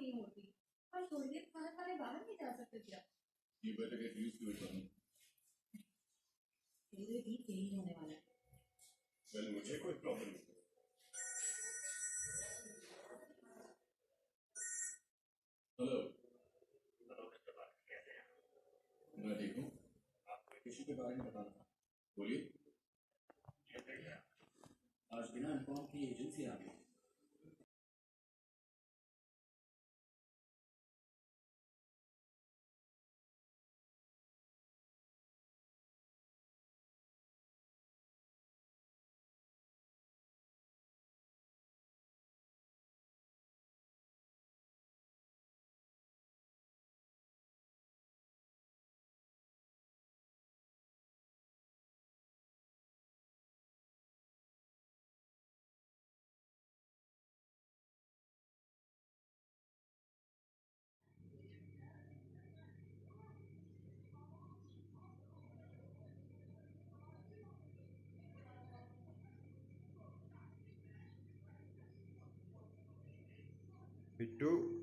नहीं होती, पर थोड़ी देर खाना खाने बाहर नहीं जा सकते क्या? You better get used to it, Manu. धीरे ठीक यही होने वाला है। Well, मुझे कोई प्रॉब्लम नहीं। हेलो। मैं ठीक हूँ। आपको किसी के बारे में बताना था। बोलिए। आज बिना इन्फॉर्म की एजेंसी आ गई। बिट्टू